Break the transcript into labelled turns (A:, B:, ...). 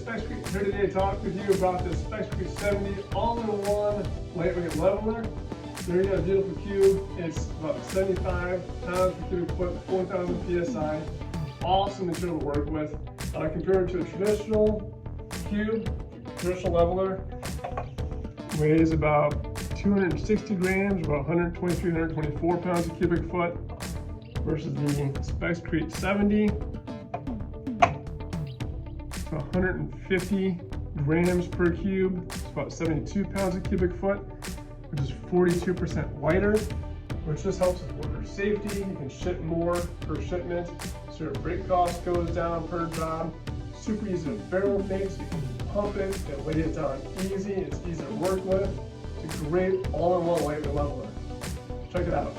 A: SpexCrete here today to talk with you about this SpexCrete 70 all-in-one lightweight leveler. There you have a beautiful cube. It's about 75 pounds per cubic foot, 4,000 psi. Awesome material to work with. Compared to a traditional cube, traditional leveler weighs about 260 grams, about 123, 124 pounds a cubic foot, versus the SpexCrete 70. 150 grams per cube. It's about 72 pounds a cubic foot, which is 42% lighter, which just helps with worker safety. You can ship more per shipment, so your freight cost goes down per job. Super easy to barrel make, so you can pump it and lay it down easy. It's easy to work with. It's a great all-in-one lightweight leveler. Check it out.